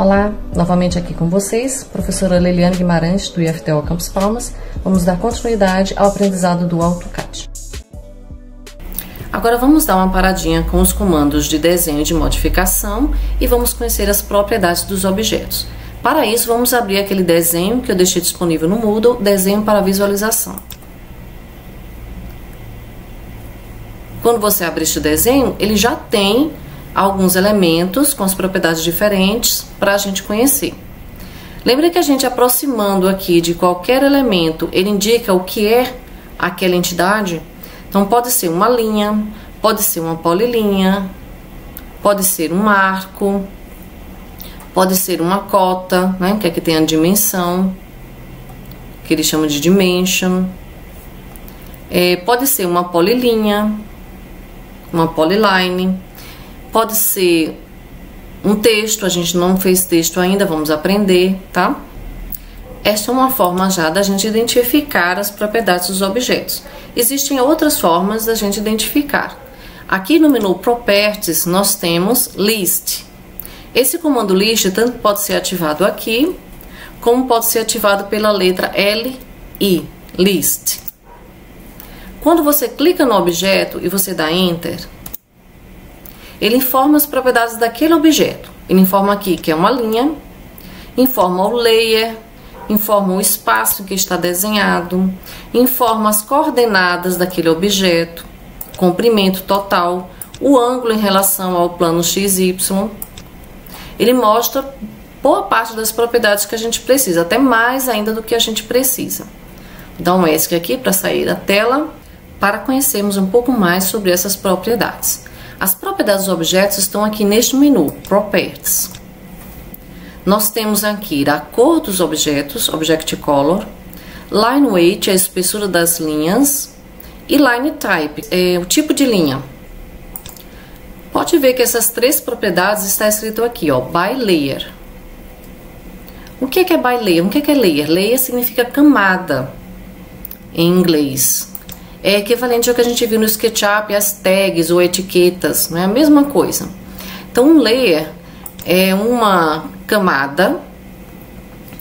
Olá, novamente aqui com vocês, professora Leliane Guimarães, do IFTO Campus Palmas. Vamos dar continuidade ao aprendizado do AutoCAD. Agora vamos dar uma paradinha com os comandos de desenho e de modificação e vamos conhecer as propriedades dos objetos. Para isso, vamos abrir aquele desenho que eu deixei disponível no Moodle, desenho para visualização. Quando você abre este desenho, ele já tem alguns elementos com as propriedades diferentes para a gente conhecer. Lembra que a gente aproximando aqui de qualquer elemento, ele indica o que é aquela entidade? Então pode ser uma linha, pode ser uma polilinha, pode ser um arco, pode ser uma cota, né, que aqui tem a dimensão, que eles chamam de dimension. Pode ser uma polilinha, uma polyline. Pode ser um texto, a gente não fez texto ainda, vamos aprender, tá? Esta é uma forma já da gente identificar as propriedades dos objetos. Existem outras formas da gente identificar. Aqui no menu Properties nós temos List. Esse comando List tanto pode ser ativado aqui, como pode ser ativado pela letra L-I, List. Quando você clica no objeto e você dá Enter, ele informa as propriedades daquele objeto. Ele informa aqui que é uma linha, informa o layer, informa o espaço que está desenhado, informa as coordenadas daquele objeto, comprimento total, o ângulo em relação ao plano XY. Ele mostra boa parte das propriedades que a gente precisa, até mais ainda do que a gente precisa. Vou dar um ESC aqui para sair da tela, para conhecermos um pouco mais sobre essas propriedades. As propriedades dos objetos estão aqui neste menu, Properties. Nós temos aqui a cor dos objetos, Object Color, Line Weight, a espessura das linhas, e Line Type, o tipo de linha. Pode ver que essas três propriedades está escrito aqui, ó, by Layer. O que é by Layer? O que é Layer? Layer significa camada em inglês. É equivalente ao que a gente viu no SketchUp, as tags ou etiquetas, não é a mesma coisa. Então, um layer é uma camada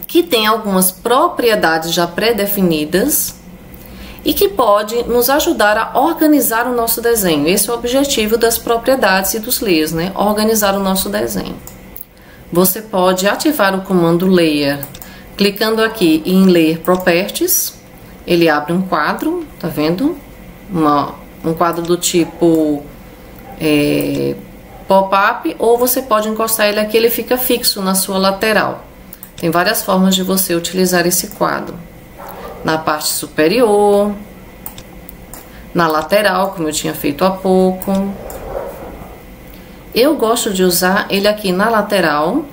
que tem algumas propriedades já pré-definidas e que pode nos ajudar a organizar o nosso desenho. Esse é o objetivo das propriedades e dos layers, né? Organizar o nosso desenho. Você pode ativar o comando Layer, clicando aqui em Layer Properties. Ele abre um quadro, tá vendo? Um quadro do tipo pop-up, ou você pode encostar ele aqui, ele fica fixo na sua lateral. Tem várias formas de você utilizar esse quadro. Na parte superior, na lateral, como eu tinha feito há pouco. Eu gosto de usar ele aqui na lateral,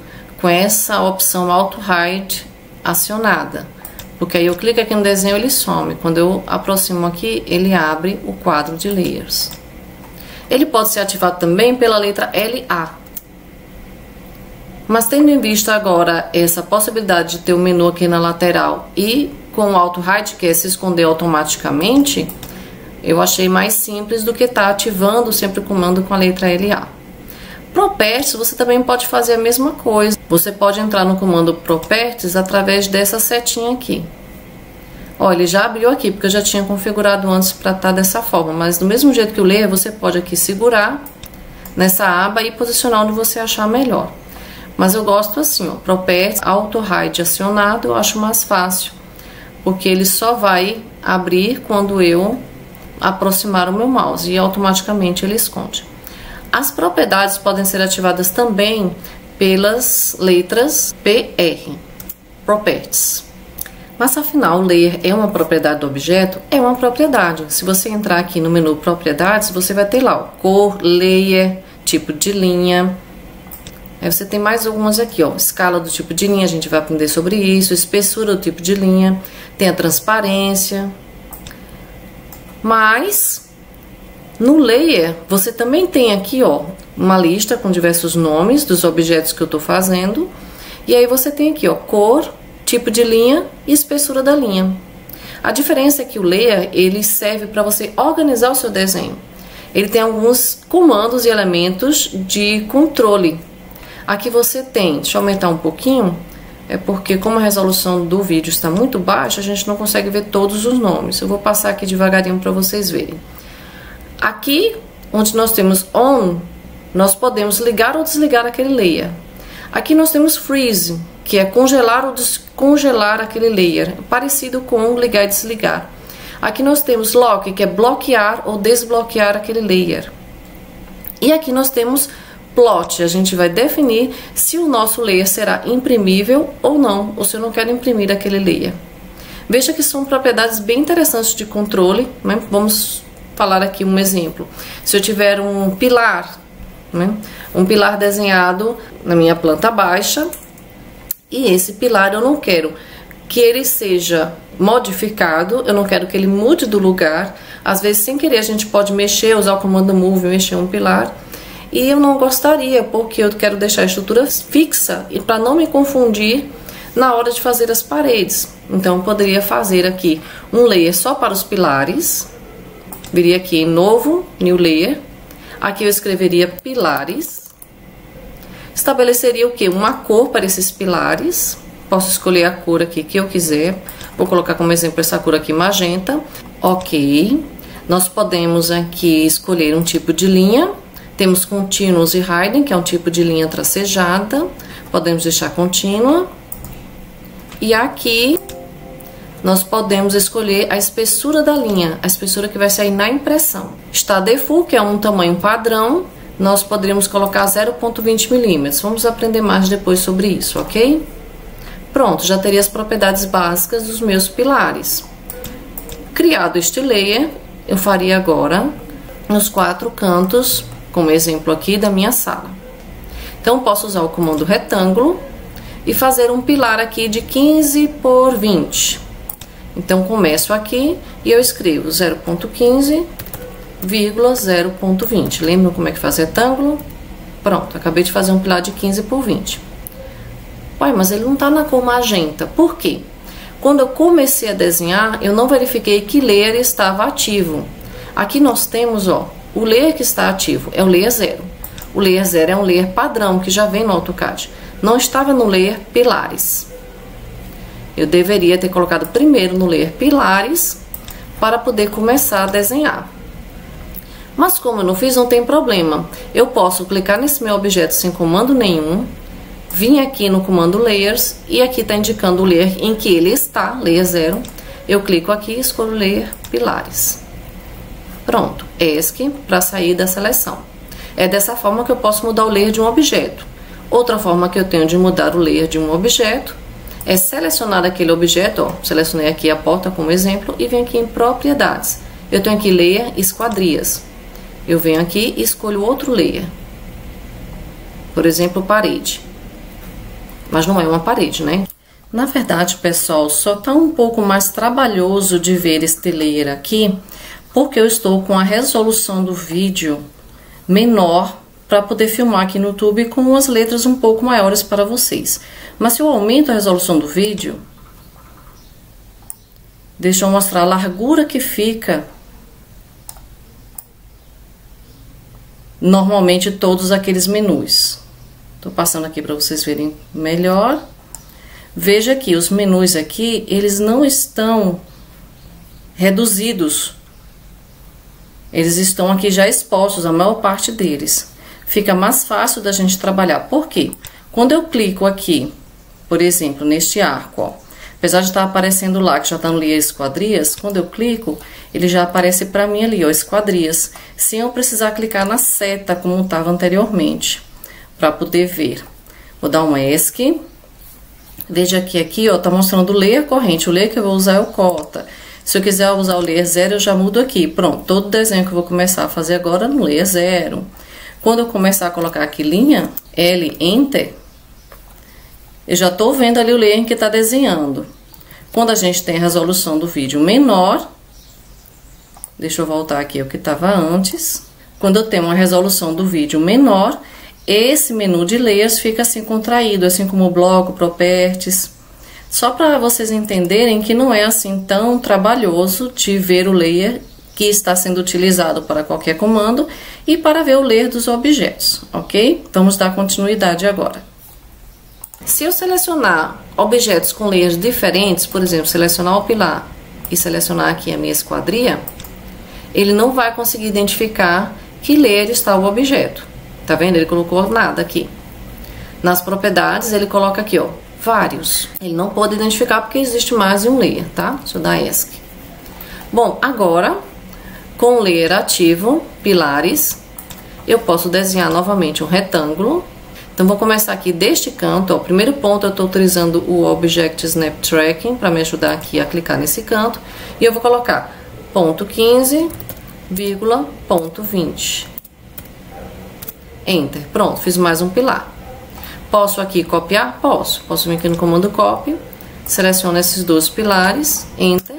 com essa opção Auto Hide acionada. Porque aí eu clico aqui no desenho, ele some. Quando eu aproximo aqui, ele abre o quadro de Layers. Ele pode ser ativado também pela letra LA. Mas tendo em vista agora essa possibilidade de ter o menu aqui na lateral e com o Auto Hide, que é se esconder automaticamente, eu achei mais simples do que estar ativando sempre o comando com a letra LA. Properties, você também pode fazer a mesma coisa. Você pode entrar no comando Properties através dessa setinha aqui. Olha, ele já abriu aqui, porque eu já tinha configurado antes para estar dessa forma. Mas do mesmo jeito que o Layer, você pode aqui segurar nessa aba e posicionar onde você achar melhor. Mas eu gosto assim, ó, Properties, Auto Hide acionado, eu acho mais fácil. Porque ele só vai abrir quando eu aproximar o meu mouse e automaticamente ele esconde. As propriedades podem ser ativadas também pelas letras PR, Properties. Mas afinal, o Layer é uma propriedade do objeto? É uma propriedade. Se você entrar aqui no menu Propriedades, você vai ter lá, ó, cor, Layer, tipo de linha. Aí você tem mais algumas aqui, ó, escala do tipo de linha, a gente vai aprender sobre isso, espessura do tipo de linha, tem a transparência. Mas no Layer, você também tem aqui, ó, uma lista com diversos nomes dos objetos que eu tô fazendo. E aí você tem aqui, ó, cor, tipo de linha e espessura da linha. A diferença é que o Layer, ele serve para você organizar o seu desenho. Ele tem alguns comandos e elementos de controle. Aqui você tem, deixa eu aumentar um pouquinho, é porque como a resolução do vídeo está muito baixa, a gente não consegue ver todos os nomes. Eu vou passar aqui devagarinho para vocês verem. Aqui, onde nós temos on, nós podemos ligar ou desligar aquele layer. Aqui nós temos freeze, que é congelar ou descongelar aquele layer, parecido com ligar e desligar. Aqui nós temos lock, que é bloquear ou desbloquear aquele layer. E aqui nós temos plot, a gente vai definir se o nosso layer será imprimível ou não, ou se eu não quero imprimir aquele layer. Veja que são propriedades bem interessantes de controle, né? Vamos falar aqui um exemplo. Se eu tiver um pilar, né? Um pilar desenhado na minha planta baixa, e esse pilar eu não quero que ele seja modificado, eu não quero que ele mude do lugar. Às vezes, sem querer, a gente pode mexer, usar o comando move, mexer um pilar, e eu não gostaria, porque eu quero deixar a estrutura fixa e para não me confundir na hora de fazer as paredes. Então, eu poderia fazer aqui um layer só para os pilares, viria aqui em novo, new layer, aqui eu escreveria pilares, estabeleceria o que? Uma cor para esses pilares. Posso escolher a cor aqui que eu quiser. Vou colocar como exemplo essa cor aqui, magenta. Ok. Nós podemos aqui escolher um tipo de linha. Temos continuous e hidden, que é um tipo de linha tracejada. Podemos deixar contínua. E aqui nós podemos escolher a espessura da linha, a espessura que vai sair na impressão. Está default, que é um tamanho padrão. Nós poderíamos colocar 0,20 milímetros. Vamos aprender mais depois sobre isso, ok? Pronto, já teria as propriedades básicas dos meus pilares. Criado este layer, eu faria agora nos 4 cantos, como exemplo aqui da minha sala. Então, posso usar o comando retângulo e fazer um pilar aqui de 15 por 20. Então, começo aqui e eu escrevo 0,15, 0,20. Lembram como é que faz retângulo? Pronto, acabei de fazer um pilar de 15 por 20. Ué, mas ele não tá na cor magenta. Por quê? Quando eu comecei a desenhar, eu não verifiquei que layer estava ativo. Aqui nós temos, ó, o layer que está ativo é o layer 0. O layer 0 é um layer padrão que já vem no AutoCAD. Não estava no layer pilares. Eu deveria ter colocado primeiro no layer pilares para poder começar a desenhar. Mas como eu não fiz, não tem problema. Eu posso clicar nesse meu objeto sem comando nenhum, vim aqui no comando Layers e aqui está indicando o layer em que ele está, layer 0. Eu clico aqui e escolho layer pilares. Pronto, ESC para sair da seleção. É dessa forma que eu posso mudar o layer de um objeto. Outra forma que eu tenho de mudar o layer de um objeto é selecionar aquele objeto, ó, selecionei aqui a porta como exemplo e venho aqui em propriedades. Eu tenho aqui layer esquadrias. Eu venho aqui e escolho outro layer. Por exemplo, parede. Mas não é uma parede, né? Na verdade, pessoal, só tá um pouco mais trabalhoso de ver este layer aqui, porque eu estou com a resolução do vídeo menor para poder filmar aqui no YouTube com as letras um pouco maiores para vocês. Mas se eu aumento a resolução do vídeo, deixa eu mostrar a largura que fica normalmente todos aqueles menus. Tô passando aqui para vocês verem melhor. Veja que os menus aqui, eles não estão reduzidos. Eles estão aqui já expostos, a maior parte deles. Fica mais fácil da gente trabalhar. Por quê? Quando eu clico aqui, por exemplo, neste arco, ó, apesar de estar aparecendo lá, que já tá no layer esquadrias, quando eu clico, ele já aparece para mim ali, ó, esquadrias, sem eu precisar clicar na seta, como estava anteriormente, para poder ver. Vou dar um ESC. Veja que aqui, ó, tá mostrando o layer corrente. O layer que eu vou usar é o cota. Se eu quiser usar o layer 0, eu já mudo aqui. Pronto, todo desenho que eu vou começar a fazer agora no layer 0. Quando eu começar a colocar aqui linha, L, Enter, eu já tô vendo ali o layer em que tá desenhando. Quando a gente tem a resolução do vídeo menor, deixa eu voltar aqui ao que estava antes. Quando eu tenho uma resolução do vídeo menor, esse menu de layers fica assim contraído, assim como o bloco, properties. Só para vocês entenderem que não é assim tão trabalhoso de ver o layer que está sendo utilizado para qualquer comando e para ver o layer dos objetos, ok? Vamos dar continuidade agora. Se eu selecionar objetos com layers diferentes, por exemplo, selecionar o pilar e selecionar aqui a minha esquadria, ele não vai conseguir identificar que layer está o objeto. Tá vendo? Ele colocou nada aqui. Nas propriedades, ele coloca aqui, ó, vários. Ele não pode identificar porque existe mais de um layer, tá? Deixa eu dar ESC. Bom, agora, com o layer ativo, pilares, eu posso desenhar novamente um retângulo. Então, vou começar aqui deste canto, ó. Primeiro ponto, eu estou utilizando o Object Snap Tracking para me ajudar aqui a clicar nesse canto. E eu vou colocar ponto 15, ponto 20. Enter. Pronto, fiz mais um pilar. Posso aqui copiar? Posso. Posso vir aqui no comando copy, seleciono esses dois pilares, Enter,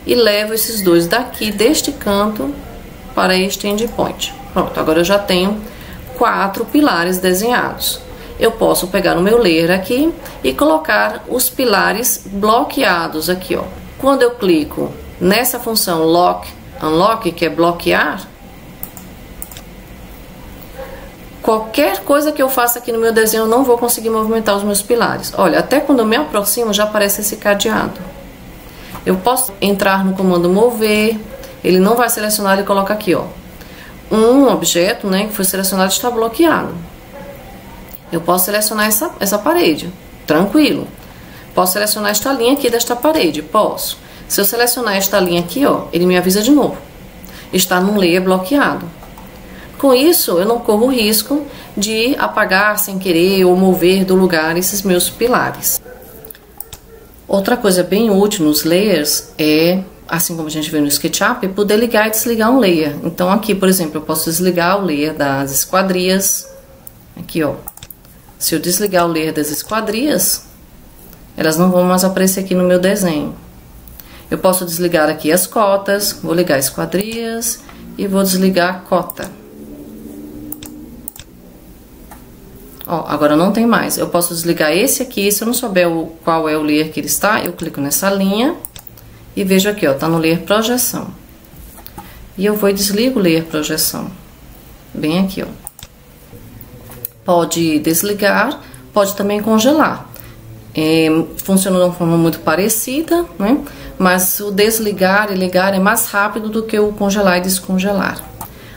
e levo esses dois daqui, deste canto, para este endpoint. Pronto, agora eu já tenho 4 pilares desenhados. Eu posso pegar o meu layer aqui e colocar os pilares bloqueados aqui, ó. Quando eu clico nessa função Lock, Unlock, que é bloquear, qualquer coisa que eu faça aqui no meu desenho, eu não vou conseguir movimentar os meus pilares. Olha, até quando eu me aproximo, já aparece esse cadeado. Eu posso entrar no comando mover, ele não vai selecionar, ele coloca aqui, ó. Um objeto, né, que foi selecionado está bloqueado. Eu posso selecionar essa parede, tranquilo. Posso selecionar esta linha aqui desta parede, posso. Se eu selecionar esta linha aqui, ó, ele me avisa de novo. Está num layer bloqueado. Com isso, eu não corro o risco de apagar sem querer ou mover do lugar esses meus pilares. Outra coisa bem útil nos layers é, assim como a gente vê no SketchUp, poder ligar e desligar um layer. Então aqui, por exemplo, eu posso desligar o layer das esquadrias. Aqui, ó. Se eu desligar o layer das esquadrias, elas não vão mais aparecer aqui no meu desenho. Eu posso desligar aqui as cotas, vou ligar esquadrias e vou desligar a cota. Ó, agora não tem mais. Eu posso desligar esse aqui, se eu não souber qual é o layer que ele está, eu clico nessa linha e vejo aqui, ó, tá no layer projeção. E eu vou e desligo o layer projeção. Bem aqui, ó. Pode desligar, pode também congelar. Funciona de uma forma muito parecida, né? Mas o desligar e ligar é mais rápido do que o congelar e descongelar.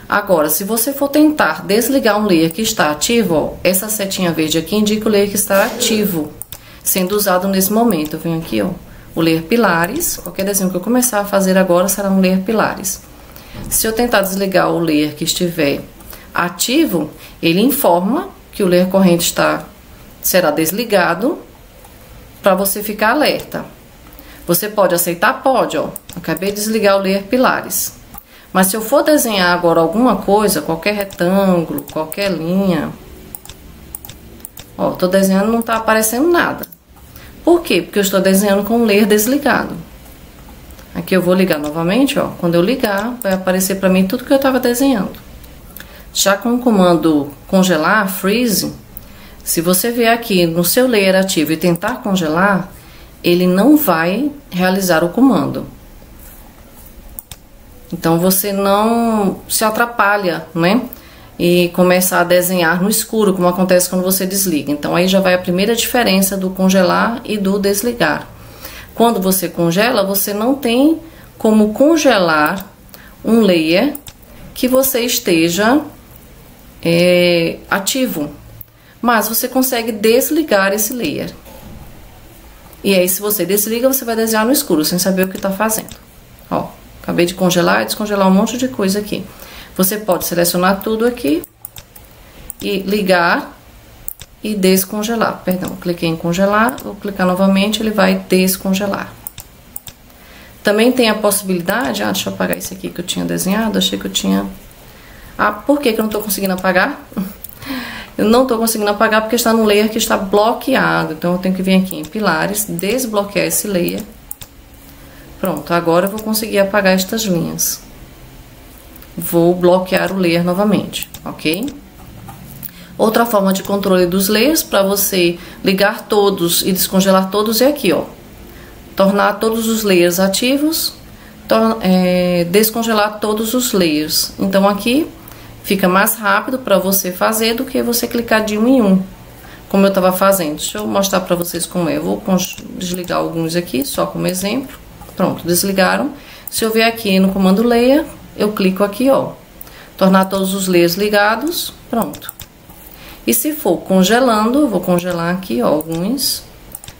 Agora, se você for tentar desligar um layer que está ativo, ó, essa setinha verde aqui indica o layer que está ativo, sendo usado nesse momento. Eu venho aqui, ó, o layer pilares. Qualquer desenho que eu começar a fazer agora será um layer pilares. Se eu tentar desligar o layer que estiver ativo, ele informa que o layer corrente será desligado para você ficar alerta. Você pode aceitar? Pode, ó. Acabei de desligar o layer pilares. Mas se eu for desenhar agora alguma coisa, qualquer retângulo, qualquer linha, ó, tô desenhando e não tá aparecendo nada. Por quê? Porque eu estou desenhando com o layer desligado. Aqui eu vou ligar novamente, ó. Quando eu ligar, vai aparecer para mim tudo que eu estava desenhando. Já com o comando congelar, freeze, se você vier aqui no seu layer ativo e tentar congelar, ele não vai realizar o comando. Então, você não se atrapalha, né? E começa a desenhar no escuro, como acontece quando você desliga. Então, aí já vai a primeira diferença do congelar e do desligar. Quando você congela, você não tem como congelar um layer que você esteja ativo. Mas você consegue desligar esse layer. E aí, se você desliga, você vai desenhar no escuro, sem saber o que está fazendo. Ó. Acabei de congelar e descongelar um monte de coisa aqui. Você pode selecionar tudo aqui e ligar e descongelar. Perdão, cliquei em congelar, vou clicar novamente, ele vai descongelar. Também tem a possibilidade... deixa eu apagar esse aqui que eu tinha desenhado, achei que eu tinha... por que que eu não estou conseguindo apagar? Eu não estou conseguindo apagar porque está no layer que está bloqueado. Então, eu tenho que vir aqui em pilares, desbloquear esse layer. Pronto, agora eu vou conseguir apagar estas linhas. Vou bloquear o layer novamente, ok? Outra forma de controle dos layers, para você ligar todos e descongelar todos, é aqui, ó. Tornar todos os layers ativos, descongelar todos os layers. Então aqui fica mais rápido para você fazer do que você clicar de um em um, como eu estava fazendo. Deixa eu mostrar para vocês como é. Eu vou desligar alguns aqui, só como exemplo. Pronto, desligaram. Se eu vier aqui no comando layer, eu clico aqui, ó, tornar todos os layers ligados, pronto. E se for congelando, eu vou congelar aqui, ó, alguns,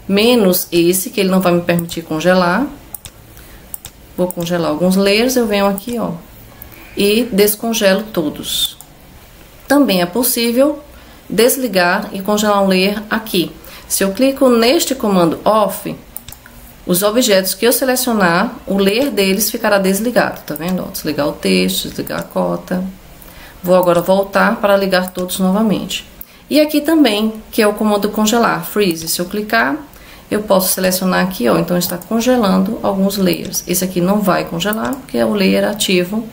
menos esse, que ele não vai me permitir congelar. Vou congelar alguns layers, eu venho aqui, ó, e descongelo todos. Também é possível desligar e congelar um layer aqui. Se eu clico neste comando off, os objetos que eu selecionar, o layer deles ficará desligado, tá vendo? Ó, desligar o texto, desligar a cota. Vou agora voltar para ligar todos novamente. E aqui também, que é o comando congelar, freeze. Se eu clicar, eu posso selecionar aqui, ó, então está congelando alguns layers. Esse aqui não vai congelar, porque é o layer ativo,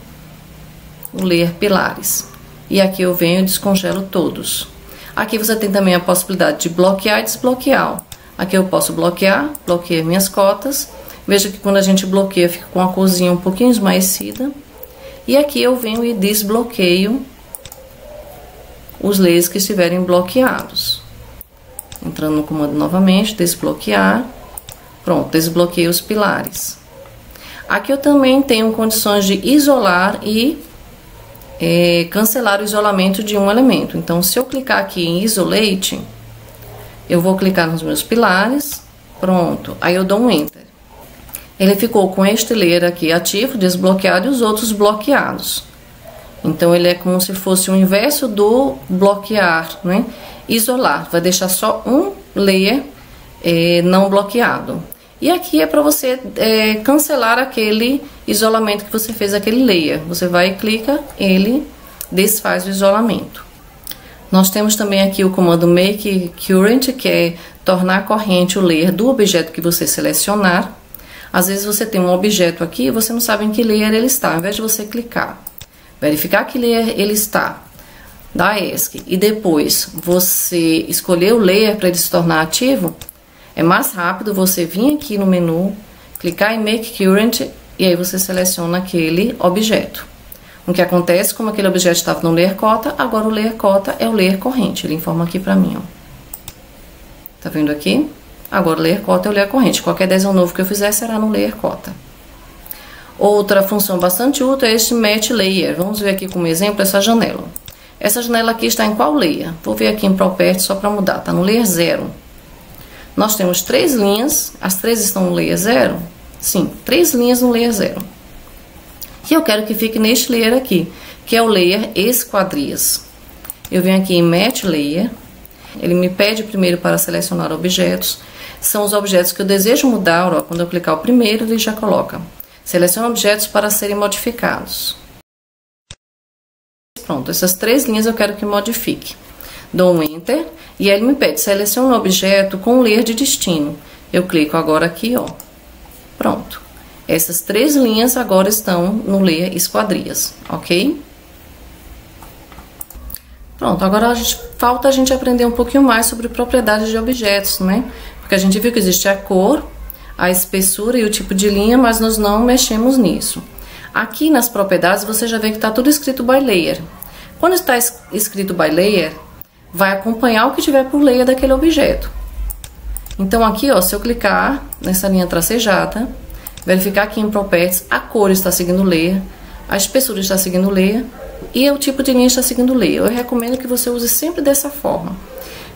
o layer pilares. E aqui eu venho e descongelo todos. Aqui você tem também a possibilidade de bloquear e desbloquear. Aqui eu posso bloquear, bloqueio minhas cotas. Veja que quando a gente bloqueia, fica com a corzinha um pouquinho esmaecida. E aqui eu venho e desbloqueio os layers que estiverem bloqueados. Entrando no comando novamente, desbloquear. Pronto, desbloqueei os pilares. Aqui eu também tenho condições de isolar e cancelar o isolamento de um elemento. Então, se eu clicar aqui em Isolate, eu vou clicar nos meus pilares, pronto, aí eu dou um Enter. Ele ficou com este layer aqui ativo, desbloqueado, e os outros bloqueados. Então, ele é como se fosse o inverso do bloquear, né? Isolar, vai deixar só um layer não bloqueado. E aqui é para você cancelar aquele isolamento que você fez, aquele layer. Você vai e clica, ele desfaz o isolamento. Nós temos também aqui o comando Make Current, que é tornar corrente o layer do objeto que você selecionar. Às vezes você tem um objeto aqui e você não sabe em que layer ele está. Ao invés de você clicar, verificar que layer ele está, da ESC, e depois você escolher o layer para ele se tornar ativo, é mais rápido você vir aqui no menu, clicar em Make Current e aí você seleciona aquele objeto. O que acontece, como aquele objeto estava no layer cota, agora o layer cota é o layer corrente. Ele informa aqui pra mim, ó. Tá vendo aqui? Agora o layer cota é o layer corrente. Qualquer desenho novo que eu fizer será no layer cota. Outra função bastante útil é este Match Layer. Vamos ver aqui como exemplo essa janela. Essa janela aqui está em qual layer? Vou ver aqui em Properties só para mudar. Tá no layer 0. Nós temos 3 linhas. As 3 estão no layer 0? Sim, 3 linhas no layer 0. E eu quero que fique neste layer aqui, que é o layer esquadrias. Eu venho aqui em Match Layer. Ele me pede primeiro para selecionar objetos. São os objetos que eu desejo mudar, ó. Quando eu clicar o primeiro, ele já coloca. Seleciona objetos para serem modificados. Pronto, essas 3 linhas eu quero que modifique. Dou um Enter e aí ele me pede, seleciona um objeto com o layer de destino. Eu clico agora aqui, ó. Pronto. Essas 3 linhas agora estão no layer esquadrias, ok? Pronto, agora falta a gente aprender um pouquinho mais sobre propriedades de objetos, né? Porque a gente viu que existe a cor, a espessura e o tipo de linha, mas nós não mexemos nisso. Aqui nas propriedades você já vê que está tudo escrito by layer. Quando está escrito by layer, vai acompanhar o que tiver por layer daquele objeto. Então aqui, ó, se eu clicar nessa linha tracejada, verificar aqui em Properties, a cor está seguindo o layer, a espessura está seguindo o layer e o tipo de linha está seguindo o layer. Eu recomendo que você use sempre dessa forma.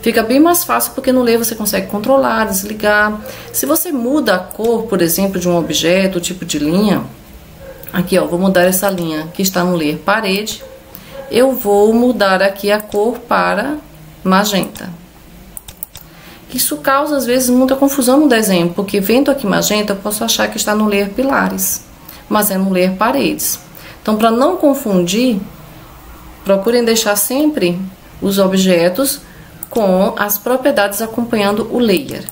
Fica bem mais fácil porque no layer você consegue controlar, desligar. Se você muda a cor, por exemplo, de um objeto, o tipo de linha, aqui, ó, vou mudar essa linha que está no layer parede, eu vou mudar aqui a cor para magenta. Isso causa, às vezes, muita confusão no desenho, porque vendo aqui magenta, eu posso achar que está no layer pilares, mas é no layer paredes. Então, para não confundir, procurem deixar sempre os objetos com as propriedades acompanhando o layer.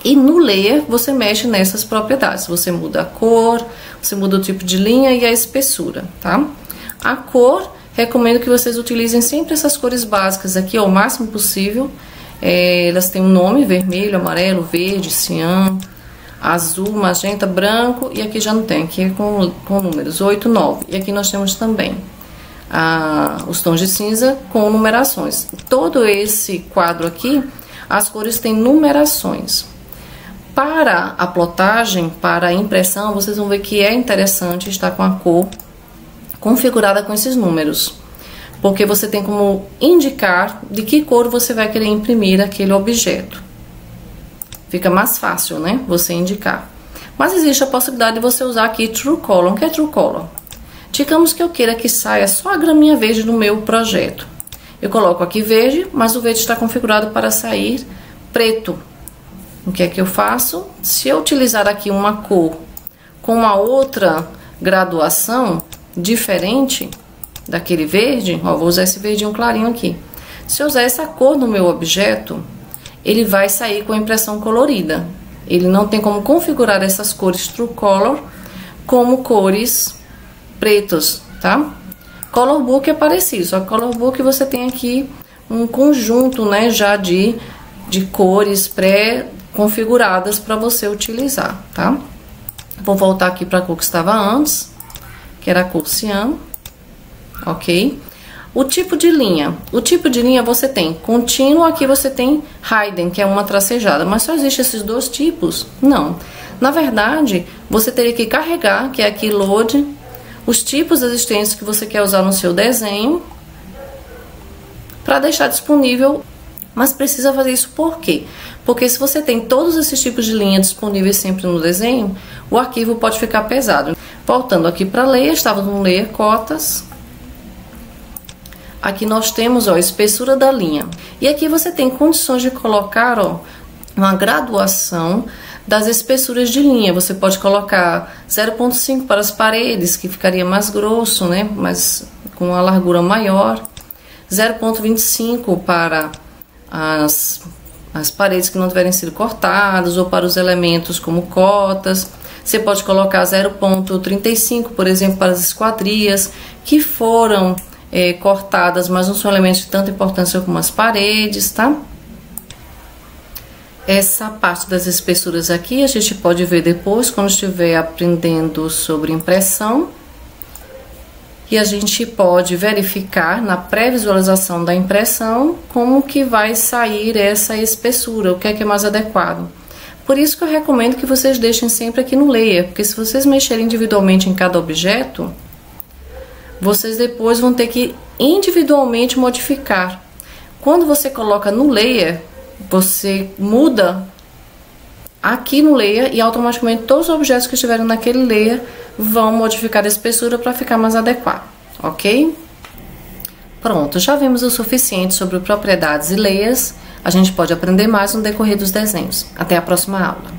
E no layer, você mexe nessas propriedades. Você muda a cor, você muda o tipo de linha e a espessura, tá? A cor, recomendo que vocês utilizem sempre essas cores básicas aqui, ao máximo possível. Elas têm um nome, vermelho, amarelo, verde, cian. azul, magenta, branco, e aqui já não tem, aqui é com números 8, 9. E aqui nós temos também os tons de cinza com numerações. Todo esse quadro aqui, as cores têm numerações. Para a plotagem, para a impressão, vocês vão ver que é interessante estar com a cor configurada com esses números, porque você tem como indicar de que cor você vai querer imprimir aquele objeto. Fica mais fácil, né, você indicar. Mas existe a possibilidade de você usar aqui True Color. O que é True Color? Digamos que eu queira que saia só a graminha verde no meu projeto. Eu coloco aqui verde, mas o verde está configurado para sair preto. O que é que eu faço? Se eu utilizar aqui uma cor com uma outra graduação diferente daquele verde, ó, vou usar esse verdinho clarinho aqui. Se eu usar essa cor no meu objeto, ele vai sair com a impressão colorida. Ele não tem como configurar essas cores True Color como cores pretas, tá? Color Book é parecido, só que Color Book você tem aqui um conjunto, né, já de cores pré-configuradas para você utilizar, tá? Vou voltar aqui para a cor que estava antes, que era a cor cian, ok? O tipo de linha. O tipo de linha você tem contínuo, aqui você tem hidden, que é uma tracejada. Mas só existe esses dois tipos? Não. Na verdade, você teria que carregar, que é aqui load, os tipos existentes que você quer usar no seu desenho, para deixar disponível. Mas precisa fazer isso por quê? Porque se você tem todos esses tipos de linha disponíveis sempre no desenho, o arquivo pode ficar pesado. Voltando aqui para layer, estava no layer cotas. Aqui nós temos, ó, a espessura da linha. E aqui você tem condições de colocar, ó, uma graduação das espessuras de linha. Você pode colocar 0,5 para as paredes, que ficaria mais grosso, né? Mas com uma largura maior. 0,25 para as paredes que não tiverem sido cortadas, ou para os elementos como cotas. Você pode colocar 0,35, por exemplo, para as esquadrias que foram cortadas, mas não são elementos de tanta importância como as paredes, tá? Essa parte das espessuras aqui a gente pode ver depois, quando estiver aprendendo sobre impressão. E a gente pode verificar na pré-visualização da impressão como que vai sair essa espessura, o que é mais adequado. Por isso que eu recomendo que vocês deixem sempre aqui no layer, porque se vocês mexerem individualmente em cada objeto, vocês depois vão ter que individualmente modificar. Quando você coloca no layer, você muda aqui no layer e automaticamente todos os objetos que estiverem naquele layer vão modificar a espessura para ficar mais adequado, ok? Pronto, já vimos o suficiente sobre propriedades e layers. A gente pode aprender mais no decorrer dos desenhos. Até a próxima aula.